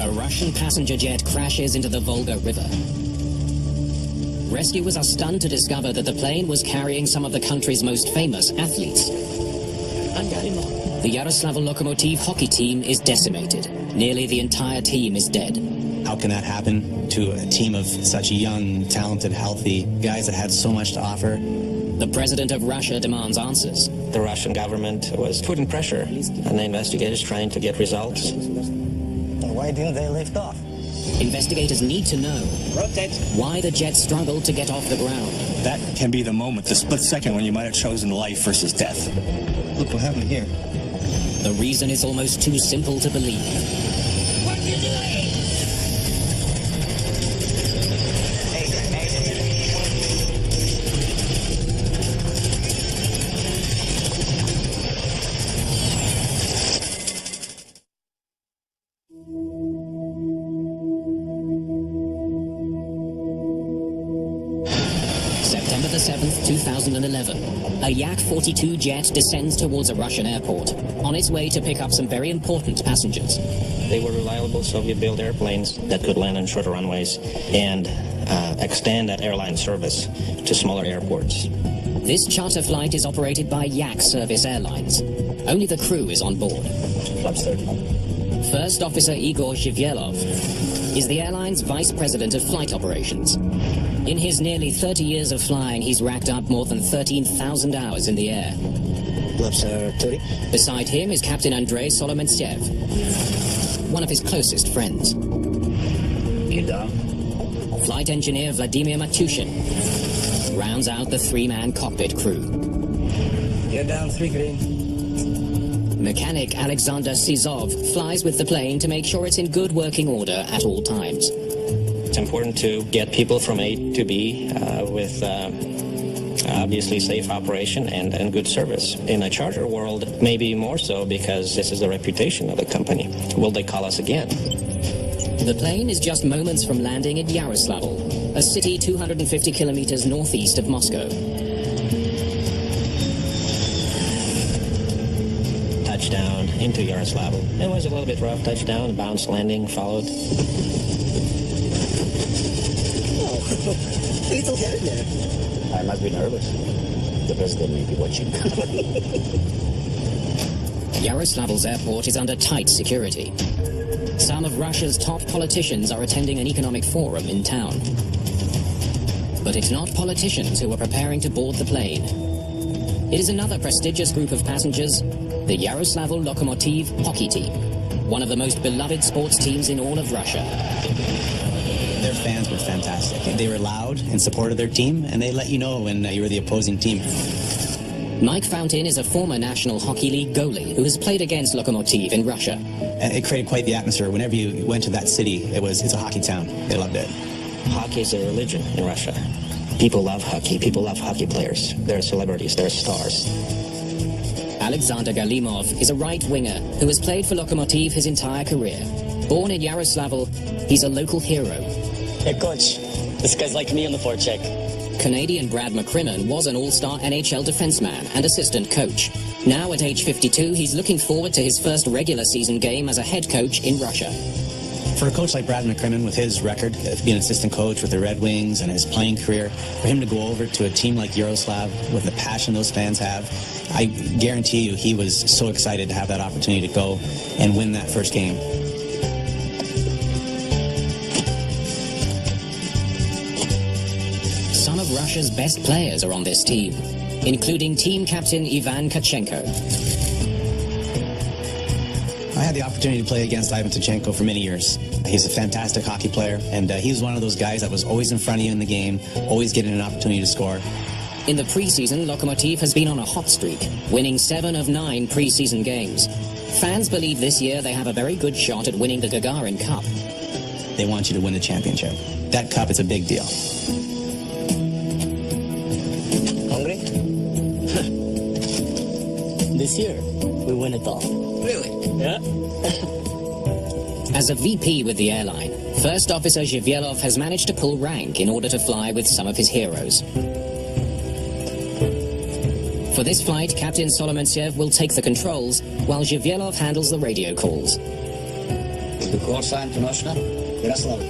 A Russian passenger jet crashes into the Volga River. Rescuers are stunned to discover that the plane was carrying some of the country's most famous athletes. The Yaroslavl Lokomotiv hockey team is decimated. Nearly the entire team is dead. How can that happen to a team of such young, talented, healthy guys that had so much to offer? The president of Russia demands answers. The Russian government was putting pressure on the investigators trying to get results. Why didn't they lift off? Investigators need to know why the jet struggled to get off the ground. That can be the moment, the split second when you might have chosen life versus death. Look what happened here. The reason is almost too simple to believe. What are you doing? September the 7th, 2011. A Yak-42 jet descends towards a Russian airport, on its way to pick up some very important passengers. They were reliable Soviet-built airplanes that could land on shorter runways and extend that airline service to smaller airports. This charter flight is operated by Yak Service Airlines. Only the crew is on board. First Officer Igor Zhivyelov is the airline's vice president of flight operations. In his nearly 30 years of flying, he's racked up more than 13,000 hours in the air. Beside him is Captain Andrei Solomentsev, one of his closest friends. Flight engineer Vladimir Matushin rounds out the three-man cockpit crew. You're down 3 green. Mechanic Alexander Sizov flies with the plane to make sure it's in good working order at all times. It's important to get people from A to B with obviously safe operation and good service. In a charter world, maybe more so because this is the reputation of the company. Will they call us again? The plane is just moments from landing at Yaroslavl, a city 250 kilometers northeast of Moscow. Touchdown into Yaroslavl. It was a little bit rough. Touchdown, bounce landing followed. A little hairy there. I must be nervous. The president may be watching. Yaroslavl's airport is under tight security. Some of Russia's top politicians are attending an economic forum in town. But it's not politicians who are preparing to board the plane. It is another prestigious group of passengers, the Yaroslavl Lokomotiv hockey team, one of the most beloved sports teams in all of Russia. Their fans were fantastic. They were loud in support of their team, and they let you know when you were the opposing team. Mike Fountain is a former National Hockey League goalie who has played against Lokomotiv in Russia. And it created quite the atmosphere. Whenever you went to that city, it's a hockey town. They loved it. Hockey is a religion in Russia. People love hockey. People love hockey players. They're celebrities. They're stars. Alexander Galimov is a right winger who has played for Lokomotiv his entire career. Born in Yaroslavl, he's a local hero. Hey, coach. This guy's like me on the forecheck. Canadian Brad McCrimmon was an all-star NHL defenseman and assistant coach. Now at age 52, he's looking forward to his first regular season game as a head coach in Russia. For a coach like Brad McCrimmon, with his record, being an assistant coach with the Red Wings and his playing career, for him to go over to a team like Yaroslavl with the passion those fans have, I guarantee you he was so excited to have that opportunity to go and win that first game. Some of Russia's best players are on this team, including team captain Ivan Kachenko. I had the opportunity to play against Ivan Tkachenko for many years. He's a fantastic hockey player, and he's one of those guys that was always in front of you in the game, always getting an opportunity to score. In the preseason, Lokomotiv has been on a hot streak, winning 7 of 9 preseason games. Fans believe this year they have a very good shot at winning the Gagarin Cup. They want you to win the championship. That cup is a big deal. Hungry? This year, we win it all. Really? Yeah. As a VP with the airline, First Officer Zhivyelov has managed to pull rank in order to fly with some of his heroes. For this flight, Captain Solomentsev will take the controls, while Zhivyelov handles the radio calls. The call sign to Noshna? Yaroslavl.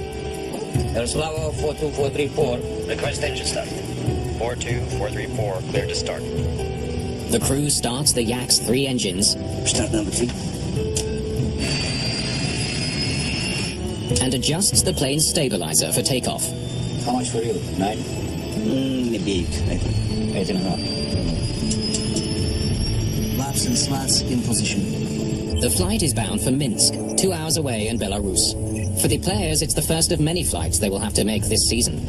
Yaroslavl 42434. Request engine start. 42434, clear to start. The crew starts the Yak's 3 engines Start number 3. and adjusts the plane's stabilizer for takeoff. How much for you? 9? Maybe 8. 8.5. Laps and slats in position. The flight is bound for Minsk, 2 hours away in Belarus. For the players, it's the first of many flights they will have to make this season.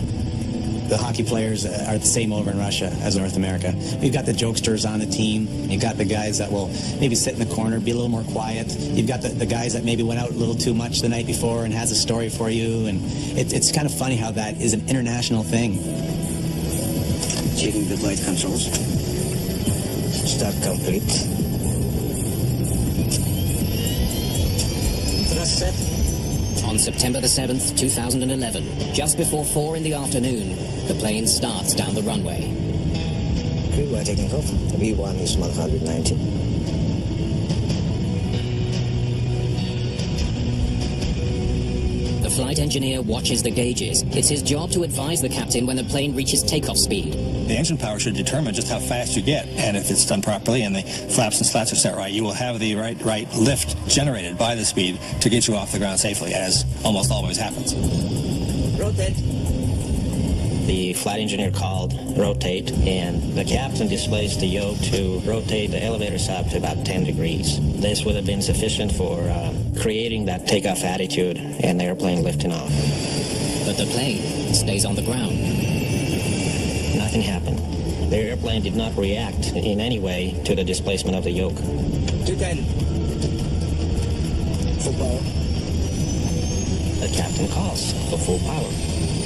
The hockey players are the same over in Russia as North America. We've got the jokesters on the team. You've got the guys that will maybe sit in the corner, be a little more quiet. You've got the guys that maybe went out a little too much the night before and has a story for you. And it's kind of funny how that is an international thing. Checking the flight controls. Start complete. Thrust set. On September the 7th, 2011, just before 4 in the afternoon, the plane starts down the runway. Crew are taking off. V1 is 190. The flight engineer watches the gauges. It's his job to advise the captain when the plane reaches takeoff speed. The engine power should determine just how fast you get, and if it's done properly and the flaps and slats are set right, you will have the right lift generated by the speed to get you off the ground safely, as almost always happens. Rotate. The flight engineer called rotate, and the captain displays the yoke to rotate the elevators up to about 10 degrees. This would have been sufficient for creating that takeoff attitude and the airplane lifting off. But the plane stays on the ground. Nothing happened. The airplane did not react in any way to the displacement of the yoke. 210. Full power. The captain calls for full power.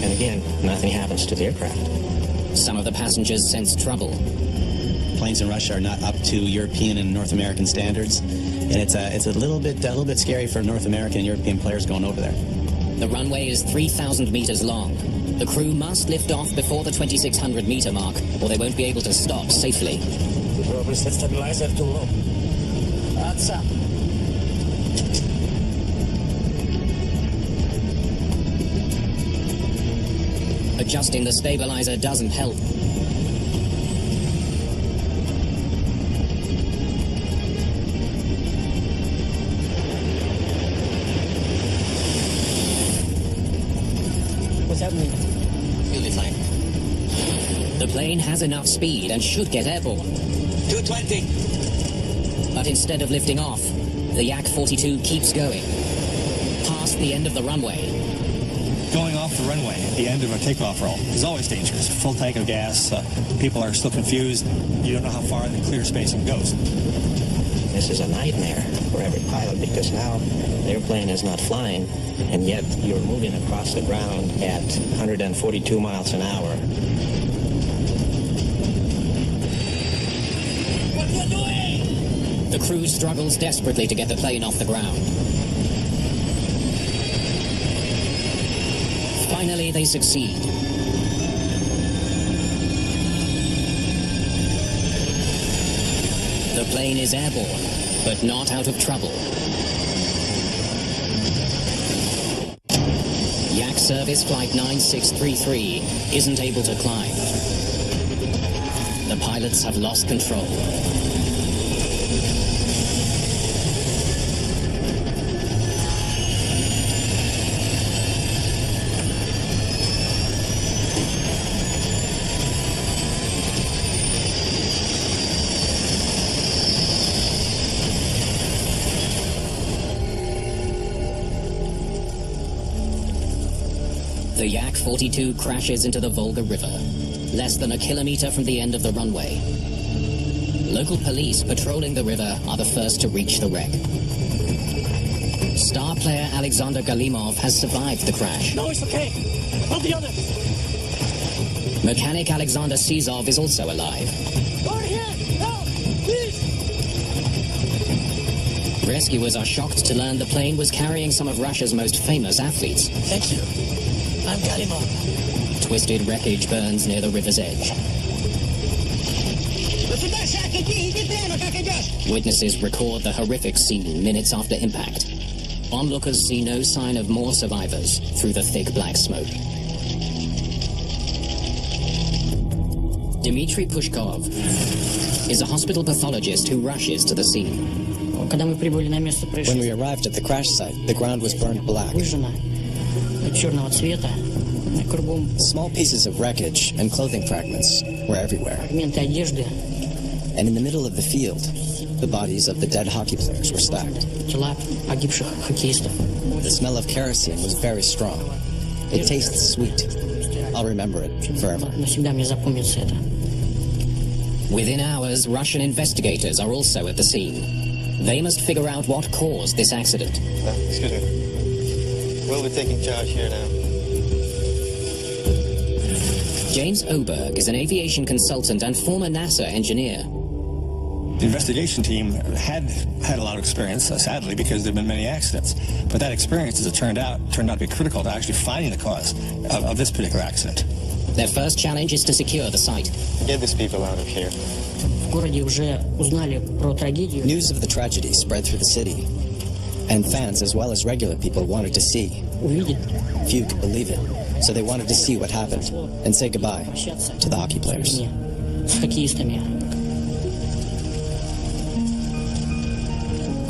And again, nothing happens to the aircraft. Some of the passengers sense trouble. Planes in Russia are not up to European and North American standards, and it's a little bit scary for North American and European players going over there. The runway is 3,000 meters long. The crew must lift off before the 2,600 meter mark, or they won't be able to stop safely. The probably set stabilizer too low. That's up. Adjusting the stabilizer doesn't help. What's happening? You'll be fine. The plane has enough speed and should get airborne. 220. But instead of lifting off, the Yak-42 keeps going. Past the end of the runway. Going off the runway at the end of a takeoff roll is always dangerous. Full tank of gas, people are still confused. You don't know how far the clear spacing goes. This is a nightmare for every pilot because now the airplane is not flying, and yet you're moving across the ground at 142 miles an hour. What you doing? The crew struggles desperately to get the plane off the ground. Finally, they succeed. The plane is airborne, but not out of trouble. Yak Service Flight 9633 isn't able to climb. The pilots have lost control. The Yak-42 crashes into the Volga River, less than a kilometer from the end of the runway. Local police patrolling the river are the first to reach the wreck. Star player Alexander Galimov has survived the crash. No, it's okay. Not the other. Mechanic Alexander Sizov is also alive. Over here! Help! Please! Rescuers are shocked to learn the plane was carrying some of Russia's most famous athletes. Thank you. I'm Galimov. Twisted wreckage burns near the river's edge. Witnesses record the horrific scene minutes after impact. Onlookers see no sign of more survivors through the thick black smoke. Dmitry Pushkov is a hospital pathologist who rushes to the scene. Когда мы прибыли на место When we происшествия, arrived at the crash site, the ground was burned black. выжжена, черного цвета, кругом Small pieces of wreckage and clothing fragments were everywhere. фрагменты одежды, And in the middle of the field, the bodies of the dead hockey players were stacked. тела погибших хоккеистов. The smell of kerosene was very strong. It tastes sweet. I'll remember it forever. Навсегда мне запомнится это. Within hours, Russian investigators are also at the scene. They must figure out what caused this accident. Excuse me. We'll be taking charge here now. James Oberg is an aviation consultant and former NASA engineer. The investigation team had a lot of experience, sadly, because there have been many accidents. But that experience, as it turned out to be critical to actually finding the cause of this particular accident. Their first challenge is to secure the site. Get these people out of here. В городе уже узнали про трагедию. News of the tragedy spread through the city, and fans as well as regular people wanted to see. Увидеть, Few could believe it, so they wanted to see what happened and say goodbye общаться to the hockey players. с хоккеистами.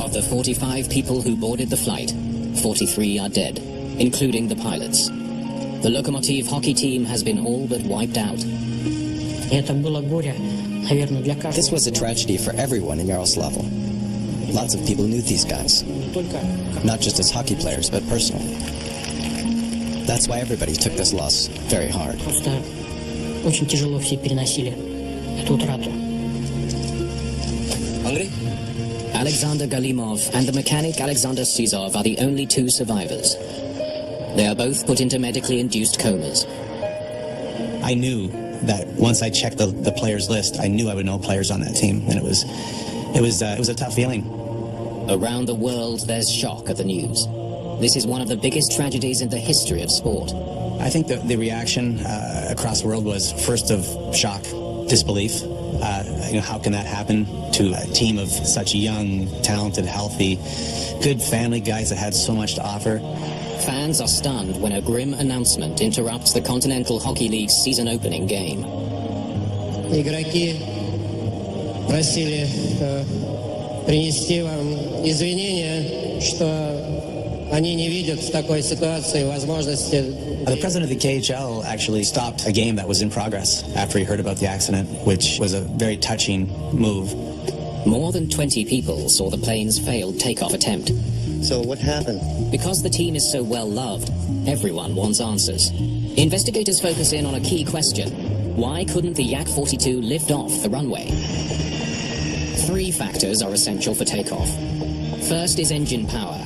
Of the 45 people who boarded the flight, 43 are dead, including the pilots. The Lokomotiv hockey team has been all but wiped out. И это было горе, наверное, для каждого. This was a tragedy for everyone in Yaroslavl. Lots of people knew these guys, Не только not just as hockey players, but personally. That's why everybody took this loss very hard. просто очень тяжело все переносили эту утрату. Hungry? Alexander Galimov and the mechanic Alexander Sizov are the only two survivors. They are both put into medically induced comas. I knew that once I checked the players list, I knew I would know players on that team, and it was a tough feeling. Around the world, there's shock at the news. This is one of the biggest tragedies in the history of sport. I think the reaction across the world was first of shock, disbelief. How can that happen to a team of such young, talented, healthy, good family guys that had so much to offer? Fans are stunned when a grim announcement interrupts the Continental Hockey League's season opening game. Игроки просили принести вам извинения, что они не видят в такой ситуации возможности. The president of the KHL actually stopped a game that was in progress after he heard about the accident, which was a very touching move. More than 20 people saw the plane's failed takeoff attempt. So what happened? Because the team is so well loved, everyone wants answers. Investigators focus in on a key question. Why couldn't the Yak-42 lift off the runway? 3 factors are essential for takeoff. First is engine power.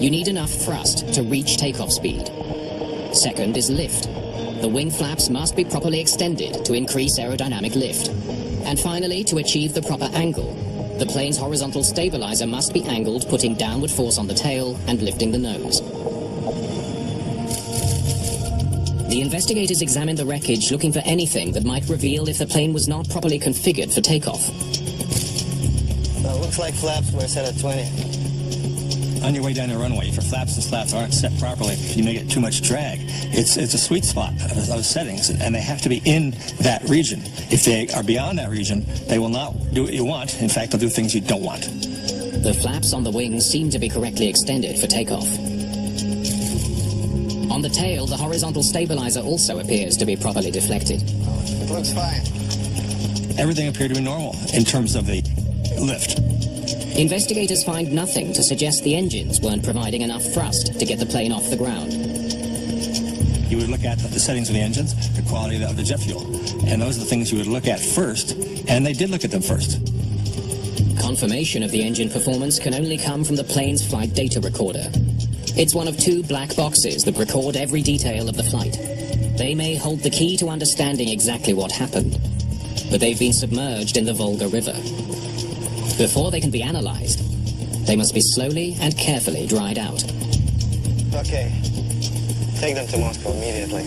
You need enough thrust to reach takeoff speed. Second is lift. The wing flaps must be properly extended to increase aerodynamic lift. And finally, to achieve the proper angle, the plane's horizontal stabilizer must be angled, putting downward force on the tail and lifting the nose. The investigators examined the wreckage looking for anything that might reveal if the plane was not properly configured for takeoff. Well, looks like flaps were set at 20. On your way down the runway, if your flaps and slats aren't set properly, you may get too much drag. It's a sweet spot of settings, and they have to be in that region. If they are beyond that region, they will not do what you want. In fact, they'll do things you don't want. The flaps on the wings seem to be correctly extended for takeoff. On the tail, the horizontal stabilizer also appears to be properly deflected. It looks fine. Everything appeared to be normal in terms of the lift. Investigators find nothing to suggest the engines weren't providing enough thrust to get the plane off the ground. You would look at the settings of the engines, the quality of the jet fuel, and those are the things you would look at first, and they did look at them first. Confirmation of the engine performance can only come from the plane's flight data recorder. It's one of 2 black boxes that record every detail of the flight. They may hold the key to understanding exactly what happened, but they've been submerged in the Volga River. Before they can be analyzed, they must be slowly and carefully dried out. Okay. Take them to Moscow immediately.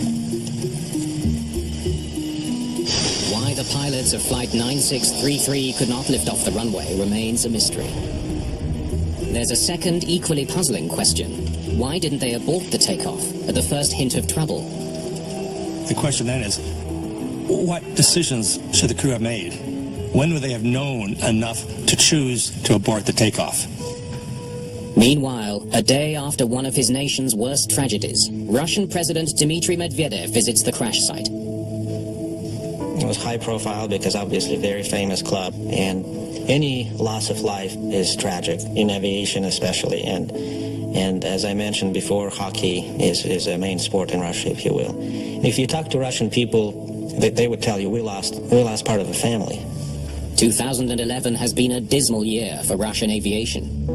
Why the pilots of Flight 9633 could not lift off the runway remains a mystery. There's a second, equally puzzling question. Why didn't they abort the takeoff at the first hint of trouble? The question then is, what decisions should the crew have made? When would they have known enough to choose to abort the takeoff? Meanwhile, a day after one of his nation's worst tragedies, Russian President Dmitry Medvedev visits the crash site. It was high profile because obviously very famous club, and any loss of life is tragic, in aviation especially. And as I mentioned before, hockey is a main sport in Russia, if you will. If you talk to Russian people, they would tell you we lost part of a family. 2011 has been a dismal year for Russian aviation.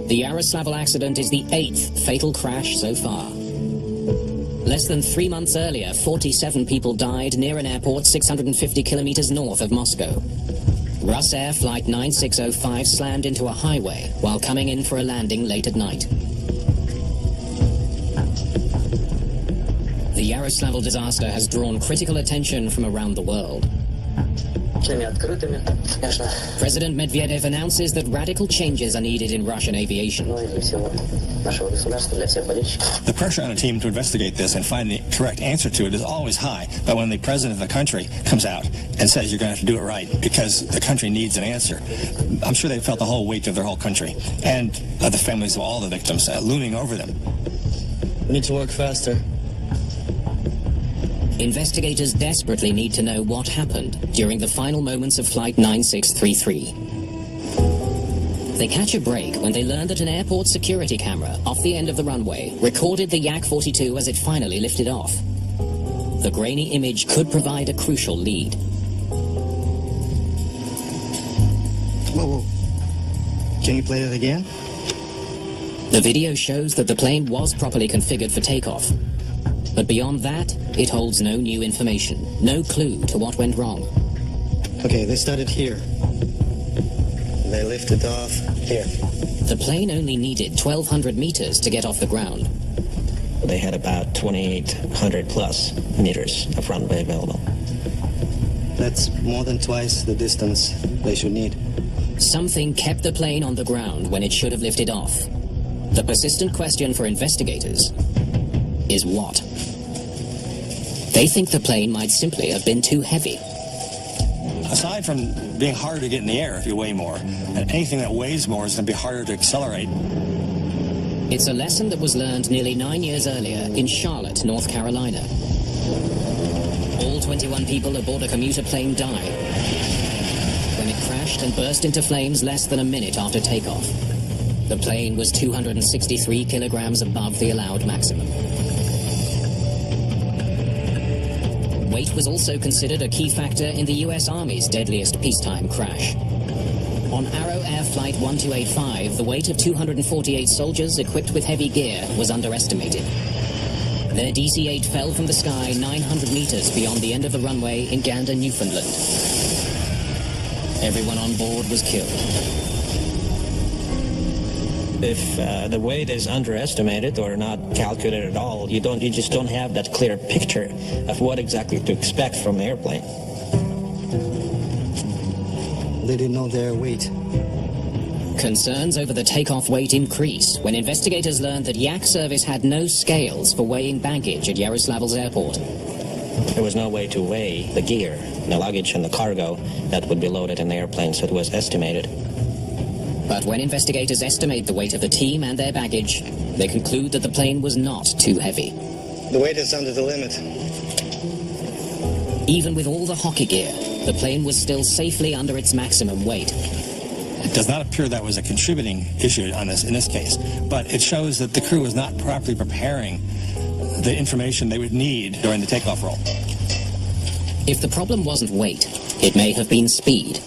The Yaroslavl accident is the 8th fatal crash so far. Less than 3 months earlier, 47 people died near an airport 650 kilometers north of Moscow. Rusair Flight 9605 slammed into a highway while coming in for a landing late at night. The Yaroslavl disaster has drawn critical attention from around the world. President Medvedev announces that radical changes are needed in Russian aviation. The pressure on a team to investigate this and find the correct answer to it is always high. But when the president of the country comes out and says you're going to have to do it right because the country needs an answer, I'm sure they felt the whole weight of their whole country and the families of all the victims looming over them. We need to work faster. Investigators desperately need to know what happened during the final moments of Flight 9633. They catch a break when they learn that an airport security camera off the end of the runway recorded the Yak-42 as it finally lifted off. The grainy image could provide a crucial lead. Whoa. Can you play that again? The video shows that the plane was properly configured for takeoff. But beyond that, it holds no new information, no clue to what went wrong. Okay, they started here. They lifted off here. The plane only needed 1,200 meters to get off the ground. They had about 2,800 plus meters of runway available. That's more than twice the distance they should need. Something kept the plane on the ground when it should have lifted off. The persistent question for investigators is what? They think the plane might simply have been too heavy. Aside from being harder to get in the air if you weigh more, and anything that weighs more is going to be harder to accelerate. It's a lesson that was learned nearly 9 years earlier in Charlotte, North Carolina. All 21 people aboard a commuter plane died when it crashed and burst into flames less than a minute after takeoff. The plane was 263 kilograms above the allowed maximum. Weight was also considered a key factor in the US Army's deadliest peacetime crash. On Arrow Air Flight 1285, the weight of 248 soldiers equipped with heavy gear was underestimated. Their DC-8 fell from the sky 900 meters beyond the end of the runway in Gander, Newfoundland. Everyone on board was killed. If the weight is underestimated or not calculated at all, you just don't have that clear picture of what exactly to expect from the airplane. They didn't know their weight. Concerns over the takeoff weight increase when investigators learned that Yak service had no scales for weighing baggage at Yaroslavl's airport. There was no way to weigh the gear, the luggage, and the cargo that would be loaded in the airplane, so it was estimated. But when investigators estimate the weight of the team and their baggage, they conclude that the plane was not too heavy. The weight is under the limit. Even with all the hockey gear, the plane was still safely under its maximum weight. It does not appear that was a contributing issue in this case, but it shows that the crew was not properly preparing the information they would need during the takeoff roll. If the problem wasn't weight, it may have been speed.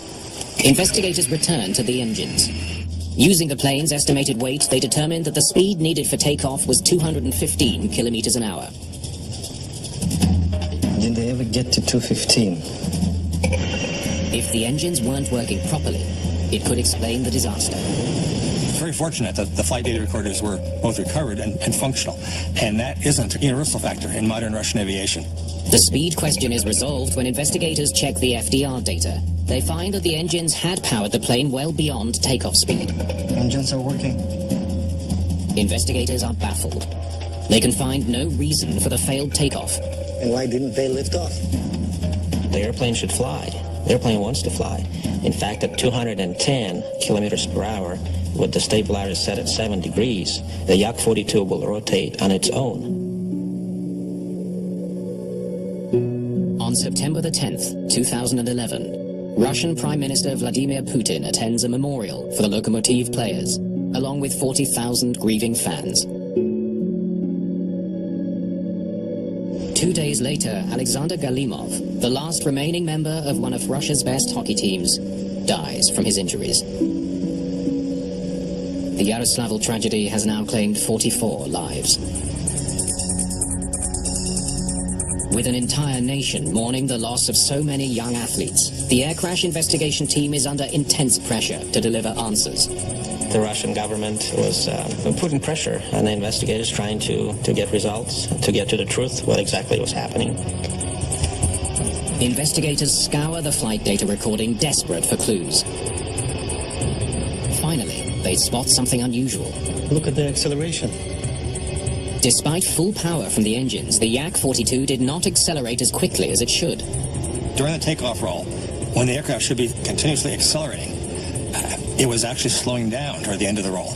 Investigators returned to the engines. Using the plane's estimated weight, they determined that the speed needed for takeoff was 215 kilometers an hour. Did they ever get to 215? If the engines weren't working properly, it could explain the disaster. Very fortunate that the flight data recorders were both recovered and functional, and that isn't a universal factor in modern Russian aviation. The speed question is resolved when investigators check the FDR data. they find that the engines had powered the plane well beyond takeoff speed. Engines are working. Investigators are baffled. They can find no reason for the failed takeoff. And why didn't they lift off? The airplane should fly. The airplane wants to fly. In fact, at 210 kilometers per hour, with the stabilizer set at 7 degrees, the Yak-42 will rotate on its own. On September the 10th, 2011, Russian Prime Minister Vladimir Putin attends a memorial for the Lokomotiv players, along with 40,000 grieving fans. 2 days later, Alexander Galimov, the last remaining member of one of Russia's best hockey teams, dies from his injuries. The Yaroslavl tragedy has now claimed 44 lives. With an entire nation mourning the loss of so many young athletes, the air crash investigation team is under intense pressure to deliver answers. The Russian government was putting pressure on the investigators, trying to get results, to get to the truth, what exactly was happening. Investigators scour the flight data recording, desperate for clues. Finally, they spot something unusual. Look at the acceleration. Despite full power from the engines, the Yak-42 did not accelerate as quickly as it should. During the takeoff roll, when the aircraft should be continuously accelerating, it was actually slowing down toward the end of the roll.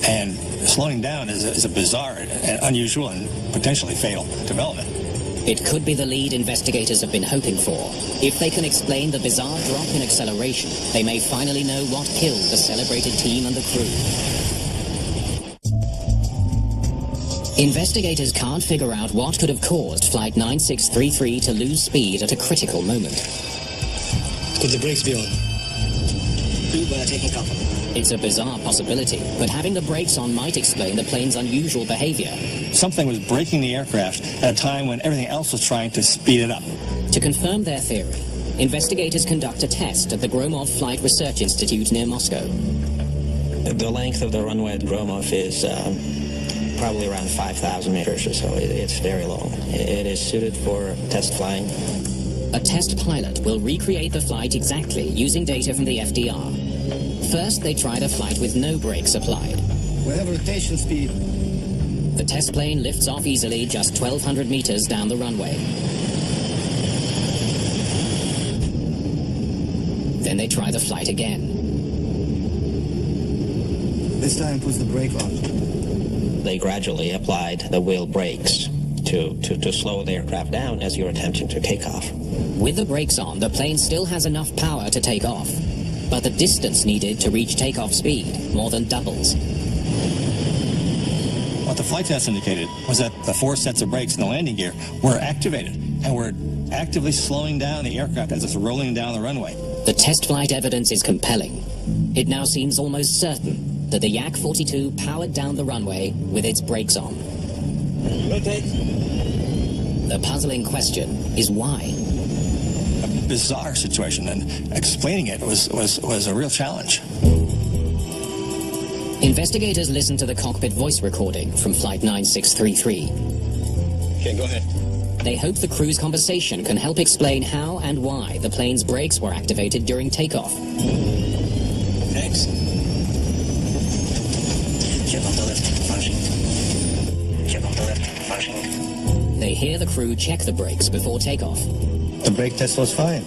And slowing down is a bizarre and unusual and potentially fatal development. It could be the lead investigators have been hoping for. If they can explain the bizarre drop in acceleration, they may finally know what killed the celebrated team and the crew. Investigators can't figure out what could have caused Flight 9633 to lose speed at a critical moment. Could the brakes be on? Taking off. It's a bizarre possibility, but having the brakes on might explain the plane's unusual behavior. Something was braking the aircraft at a time when everything else was trying to speed it up. To confirm their theory, investigators conduct a test at the Gromov Flight Research Institute near Moscow. The length of the runway at Gromov is probably around 5,000 meters or so. It's very long. It is suited for test flying. A test pilot will recreate the flight exactly using data from the FDR. First, they tried a flight with no brakes applied. We have rotation speed. The test plane lifts off easily just 1,200 meters down the runway. Then they try the flight again. This time puts the brake on. They gradually applied the wheel brakes to slow the aircraft down as you're attempting to take off. With the brakes on, the plane still has enough power to take off. But the distance needed to reach takeoff speed more than doubles. What the flight test indicated was that the 4 sets of brakes in the landing gear were activated and were actively slowing down the aircraft as it's rolling down the runway. The test flight evidence is compelling. It now seems almost certain that the Yak-42 powered down the runway with its brakes on. Rotate. The puzzling question is why? Bizarre situation, and explaining it was a real challenge. Investigators listened to the cockpit voice recording from Flight 9633. Okay, go ahead. They hope the crew's conversation can help explain how and why the plane's brakes were activated during takeoff. Thanks. Check off the lift. Functioning. Check off the lift. Functioning. They hear the crew check the brakes before takeoff. The brake test was fine.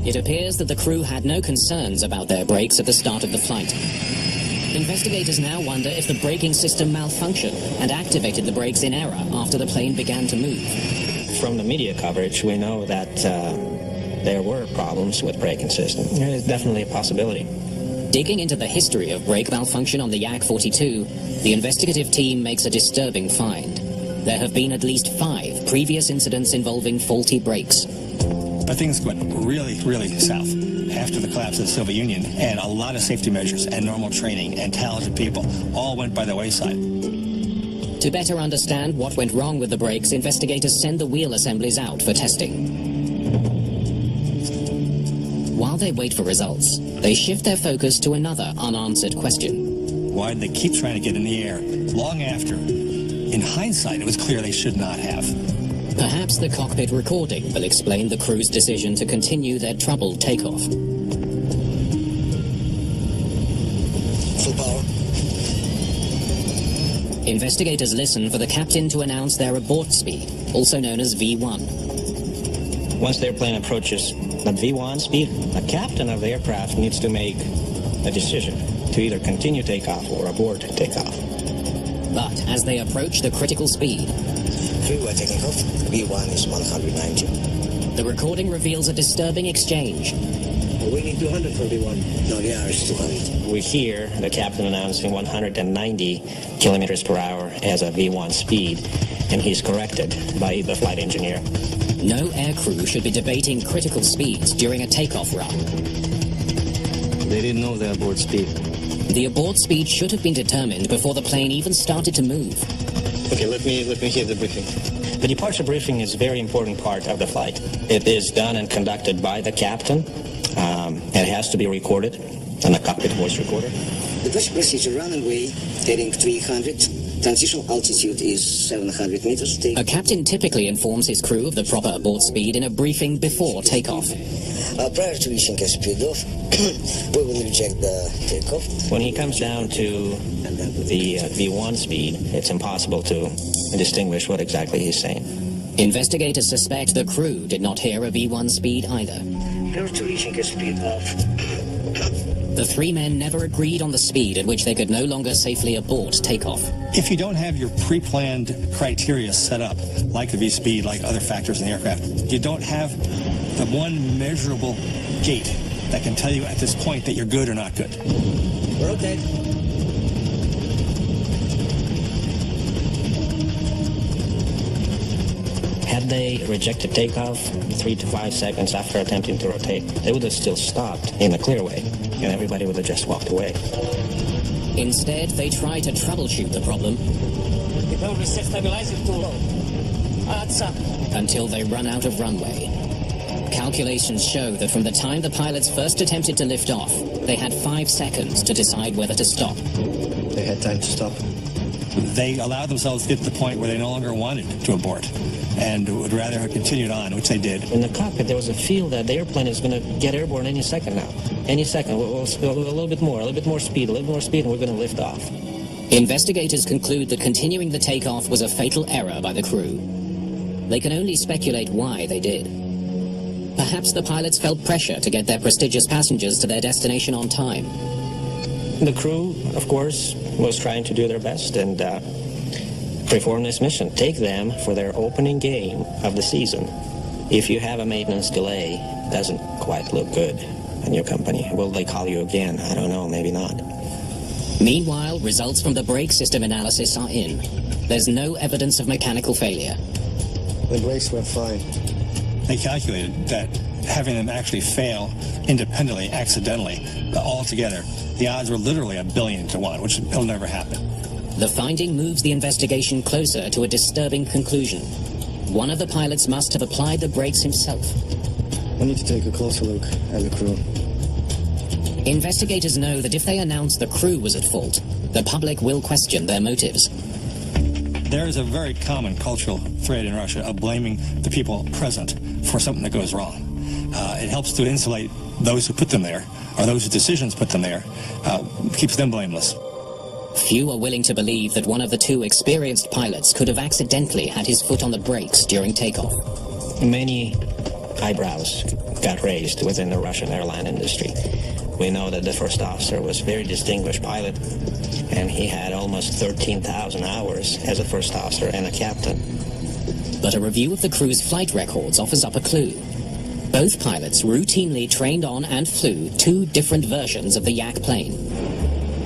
It appears that the crew had no concerns about their brakes at the start of the flight. Investigators now wonder if the braking system malfunctioned and activated the brakes in error after the plane began to move. From the media coverage, we know that there were problems with braking system. It's definitely a possibility. Digging into the history of brake malfunction on the Yak-42, the investigative team makes a disturbing find. There have been at least 5 previous incidents involving faulty brakes. But things went really, really south after the collapse of the Soviet Union, and a lot of safety measures and normal training and talented people all went by the wayside. To better understand what went wrong with the brakes, investigators send the wheel assemblies out for testing. While they wait for results, they shift their focus to another unanswered question. Why did they keep trying to get in the air long after? In hindsight, it was clear they should not have. Perhaps the cockpit recording will explain the crew's decision to continue their troubled takeoff. Investigators listen for the captain to announce their abort speed, also known as V1. Once the airplane approaches that V1 speed, the captain of the aircraft needs to make a decision to either continue takeoff or abort takeoff. But as they approach the critical speed, Freeway taking off. V1 is 190. the recording reveals a disturbing exchange. We need 200 for V1. No, the hour is 200. We hear the captain announcing 190 kilometers per hour as a V1 speed, and he's corrected by the flight engineer. No aircrew should be debating critical speeds during a takeoff run. They didn't know the abort speed. The abort speed should have been determined before the plane even started to move. Okay, let me hear the briefing. The departure briefing is a very important part of the flight. It is done and conducted by the captain. It has to be recorded on a cockpit voice recorder. The first procedure runway heading 300. Transitional altitude is 700 meters. A captain typically informs his crew of the proper abort speed in a briefing before takeoff. Prior to reaching a speed off, we will reject the takeoff. When he comes down to the V1 speed, it's impossible to distinguish what exactly he's saying. Investigators suspect the crew did not hear a V1 speed either. Prior to reaching a speed off. The three men never agreed on the speed at which they could no longer safely abort takeoff. If you don't have your pre-planned criteria set up, like the V-speed, like other factors in the aircraft, you don't have the one measurable gate that can tell you at this point that you're good or not good. We're okay. Had they rejected takeoff 3 to 5 seconds after attempting to rotate, they would have still stopped in a clear way, and everybody would have just walked away. Instead, they try to troubleshoot the problem until they run out of runway. Calculations show that from the time the pilots first attempted to lift off, they had 5 seconds to decide whether to stop. They had time to stop. They allowed themselves to get to the point where they no longer wanted to abort and would rather have continued on, which they did. In the cockpit, there was a feel that the airplane is going to get airborne any second now. Any second. We'll go a little bit more speed, and we're going to lift off. Investigators conclude that continuing the takeoff was a fatal error by the crew. They can only speculate why they did. Perhaps the pilots felt pressure to get their prestigious passengers to their destination on time. The crew, of course, was trying to do their best and perform this mission. Take them for their opening game of the season. If you have a maintenance delay, it doesn't quite look good in your company. Will they call you again? I don't know, maybe not. Meanwhile, results from the brake system analysis are in. There's no evidence of mechanical failure. The brakes were fine. They calculated that having them actually fail independently, accidentally, altogether, the odds were literally 1,000,000,000 to 1, which will never happen. The finding moves the investigation closer to a disturbing conclusion. One of the pilots must have applied the brakes himself. I need to take a closer look at the crew. Investigators know that if they announce the crew was at fault, the public will question their motives. There is a very common cultural thread in Russia of blaming the people present for something that goes wrong. It helps to insulate those who put them there, or those whose decisions put them there, keeps them blameless. Few are willing to believe that one of the two experienced pilots could have accidentally had his foot on the brakes during takeoff. Many eyebrows got raised within the Russian airline industry. We know that the first officer was a very distinguished pilot, and he had almost 13,000 hours as a first officer and a captain. But a review of the crew's flight records offers up a clue. Both pilots routinely trained on and flew two different versions of the Yak plane.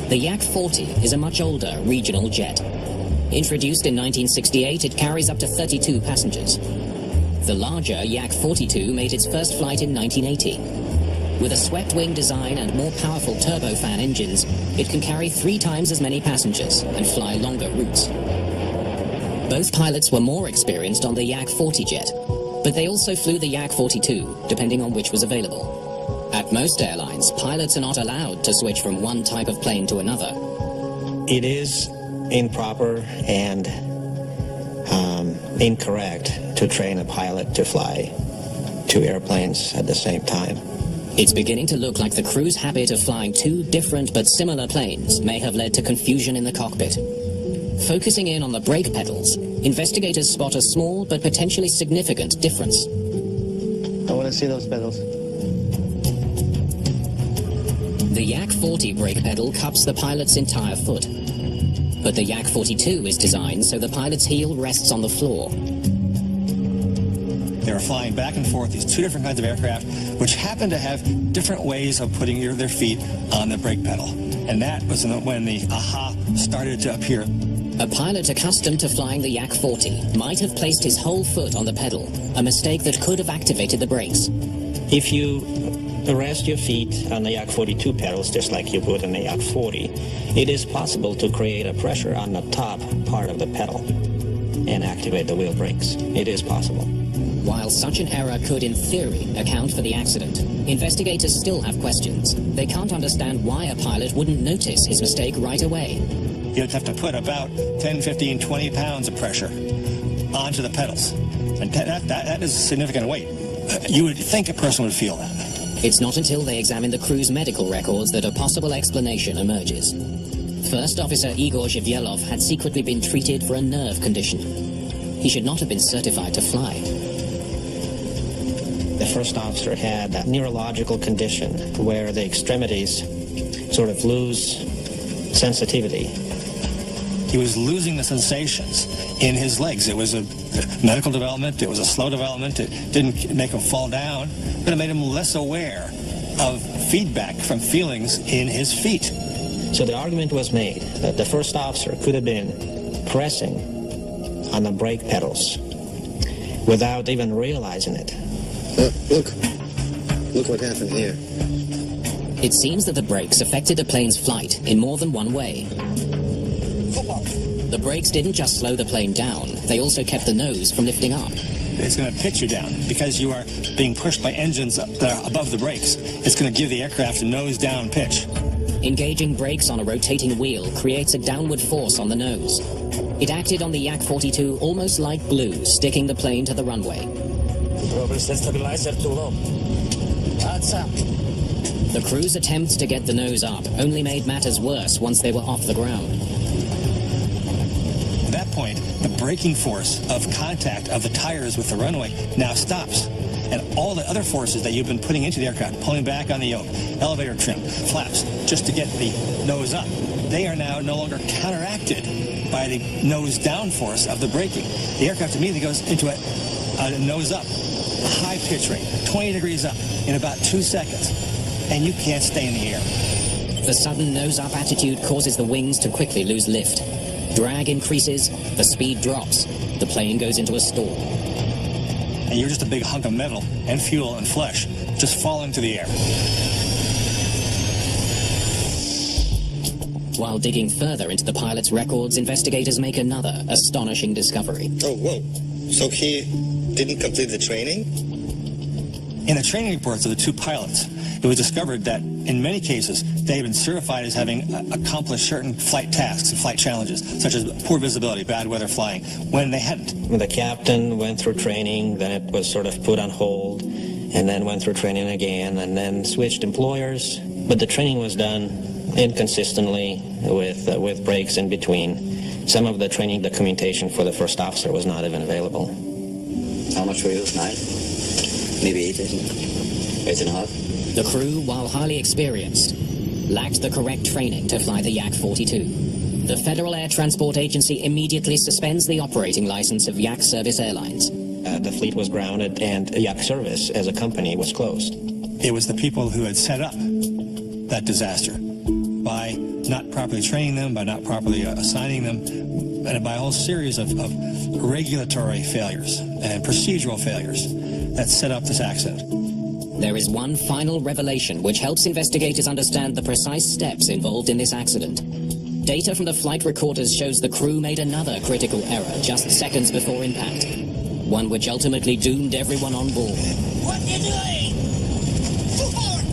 The Yak-40 is a much older regional jet. Introduced in 1968, it carries up to 32 passengers. The larger Yak-42 made its first flight in 1980. With a swept-wing design and more powerful turbofan engines, it can carry 3 times as many passengers and fly longer routes. Both pilots were more experienced on the Yak-40 jet, but they also flew the Yak-42, depending on which was available. At most airlines, pilots are not allowed to switch from one type of plane to another. It is improper and incorrect to train a pilot to fly 2 airplanes at the same time. It's beginning to look like the crew's habit of flying 2 different but similar planes may have led to confusion in the cockpit. Focusing in on the brake pedals, investigators spot a small but potentially significant difference. I want to see those pedals. The Yak 40 brake pedal cups the pilot's entire foot. But the Yak 42 is designed so the pilot's heel rests on the floor. They were flying back and forth, these two different kinds of aircraft, which happened to have different ways of putting their feet on the brake pedal. And that was when the aha started to appear. A pilot accustomed to flying the Yak 40 might have placed his whole foot on the pedal, a mistake that could have activated the brakes. If you rest your feet on the Yak 42 pedals, just like you would on the Yak 40, it is possible to create a pressure on the top part of the pedal and activate the wheel brakes. It is possible. While such an error could, in theory, account for the accident, investigators still have questions. They can't understand why a pilot wouldn't notice his mistake right away. You'd have to put about 10, 15, 20 pounds of pressure onto the pedals. And that is a significant weight. You would think a person would feel that. It's not until they examine the crew's medical records that a possible explanation emerges. First Officer Igor Zhivyelov had secretly been treated for a nerve condition. He should not have been certified to fly. The first officer had a neurological condition where the extremities sort of lose sensitivity. He was losing the sensations in his legs. It was a medical development. It was a slow development. It didn't make him fall down, but it made him less aware of feedback from feelings in his feet. So the argument was made that the first officer could have been pressing on the brake pedals without even realizing it. Look what happened here. It seems that the brakes affected the plane's flight in more than one way. The brakes didn't just slow the plane down, they also kept the nose from lifting up. It's going to pitch you down because you are being pushed by engines that are above the brakes. It's going to give the aircraft a nose-down pitch. Engaging brakes on a rotating wheel creates a downward force on the nose. It acted on the Yak 42 almost like glue, sticking the plane to the runway. Stabilizer too low. That's up. The crew's attempts to get the nose up only made matters worse once they were off the ground. At that point, the braking force of contact of the tires with the runway now stops. And all the other forces that you've been putting into the aircraft, pulling back on the yoke, elevator trim, flaps, just to get the nose up, they are now no longer counteracted by the nose-down force of the braking. The aircraft immediately goes into a nose-up, a high pitch rate, 20 degrees up in about 2 seconds, and you can't stay in the air. The sudden nose-up attitude causes the wings to quickly lose lift. Drag increases, the speed drops, the plane goes into a stall. And you're just a big hunk of metal and fuel and flesh just falling to the air. While digging further into the pilot's records, investigators make another astonishing discovery. Oh, whoa. So he didn't complete the training? In the training reports of the two pilots, it was discovered that in many cases they had been certified as having accomplished certain flight tasks and flight challenges, such as poor visibility, bad weather flying, when they hadn't. The captain went through training, then it was sort of put on hold, and then went through training again, and then switched employers. But the training was done inconsistently with breaks in between. Some of the training documentation for the first officer was not even available. How much were you? 9? Maybe 8, isn't it? 8.5? The crew, while highly experienced, lacked the correct training to fly the Yak 42. The Federal Air Transport Agency immediately suspends the operating license of Yak Service Airlines. The fleet was grounded, and Yak Service as a company was closed. It was the people who had set up that disaster by not properly training them, by not properly assigning them, and by a whole series of regulatory failures and procedural failures that set up this accident. There is one final revelation which helps investigators understand the precise steps involved in this accident. Data from the flight recorders shows the crew made another critical error just seconds before impact, one which ultimately doomed everyone on board. What are you doing? Too forward!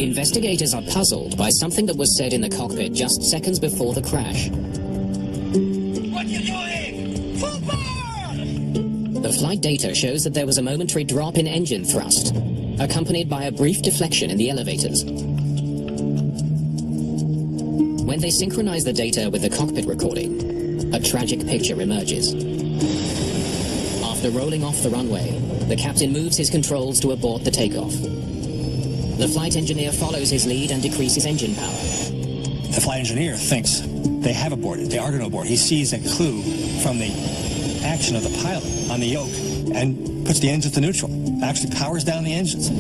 Investigators are puzzled by something that was said in the cockpit just seconds before the crash. What are you doing? Full power! The flight data shows that there was a momentary drop in engine thrust, accompanied by a brief deflection in the elevators. When they synchronize the data with the cockpit recording, a tragic picture emerges. After rolling off the runway, the captain moves his controls to abort the takeoff. The flight engineer follows his lead and decreases engine power. The flight engineer thinks they have aborted. They are going to abort. He sees a clue from the action of the pilot on the yoke and puts the engine to neutral. Actually powers down the engines.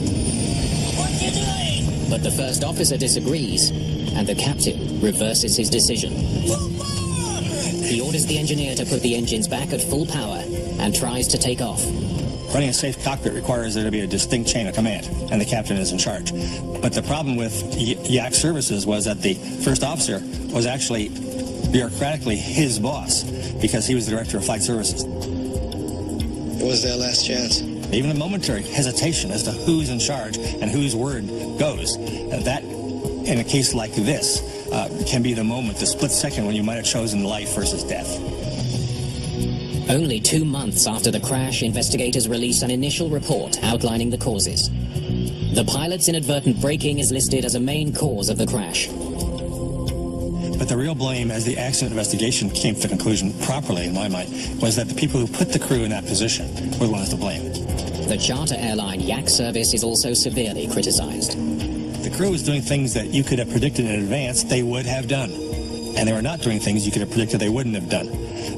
What are you doing? But the first officer disagrees, and the captain reverses his decision. He orders the engineer to put the engines back at full power and tries to take off. Running a safe cockpit requires there to be a distinct chain of command, and the captain is in charge. But the problem with YAC services was that the first officer was actually bureaucratically his boss, because he was the director of flight services. It was their last chance. Even a momentary hesitation as to who's in charge and whose word goes, that, in a case like this, can be the moment, the split second when you might have chosen life versus death. Only 2 months after the crash, investigators release an initial report outlining the causes. The pilot's inadvertent braking is listed as a main cause of the crash. But the real blame, as the accident investigation came to the conclusion properly, in my mind, was that the people who put the crew in that position were the ones to blame. The charter airline YAC service is also severely criticized. The crew was doing things that you could have predicted in advance they would have done. And they were not doing things you could have predicted they wouldn't have done,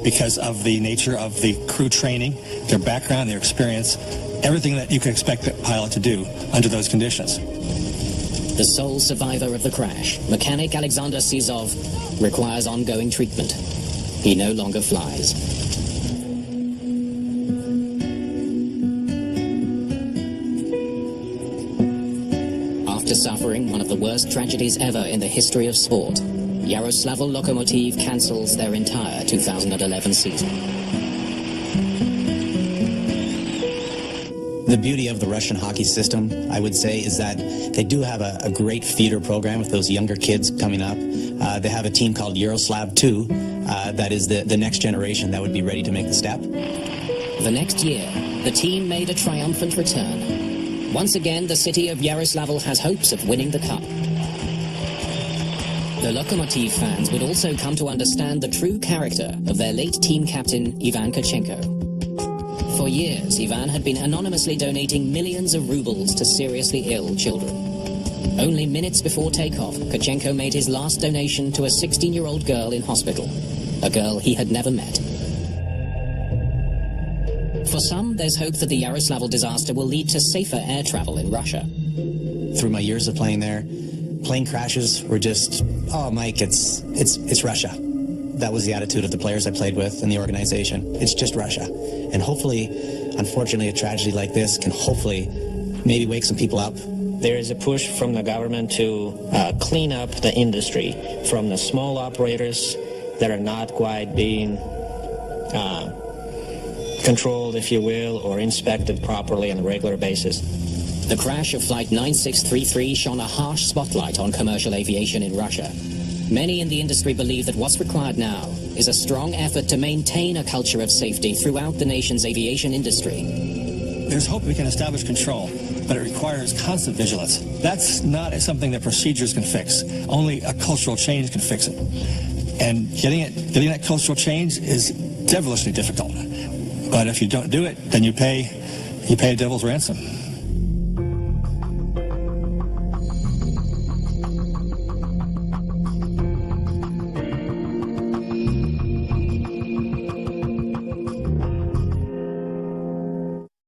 because of the nature of the crew training, their background, their experience, everything that you could expect a pilot to do under those conditions. The sole survivor of the crash, mechanic Alexander Sizov, requires ongoing treatment. He no longer flies. After suffering one of the worst tragedies ever in the history of sport, Yaroslavl Lokomotiv cancels their entire 2011 season. The beauty of the Russian hockey system, I would say, is that they do have a great feeder program with those younger kids coming up. They have a team called Yaroslavl 2 that is the next generation that would be ready to make the step. The next year, the team made a triumphant return. Once again, the city of Yaroslavl has hopes of winning the cup. The Lokomotiv fans would also come to understand the true character of their late team captain, Ivan Kochenko. For years, Ivan had been anonymously donating millions of rubles to seriously ill children. Only minutes before takeoff, Kochenko made his last donation to a 16-year-old girl in hospital, a girl he had never met. For some, there's hope that the Yaroslavl disaster will lead to safer air travel in Russia. Through my years of playing there, plane crashes were just, oh, Mike, it's Russia. That was the attitude of the players I played with and the organization. It's just Russia. And hopefully, unfortunately, a tragedy like this can hopefully maybe wake some people up. There is a push from the government to clean up the industry from the small operators that are not quite being controlled, if you will, or inspected properly on a regular basis. The crash of Flight 9633 shone a harsh spotlight on commercial aviation in Russia. Many in the industry believe that what's required now is a strong effort to maintain a culture of safety throughout the nation's aviation industry. There's hope we can establish control, but it requires constant vigilance. That's not something that procedures can fix. Only a cultural change can fix it. And getting that cultural change is devilishly difficult. But if you don't do it, then you pay a devil's ransom.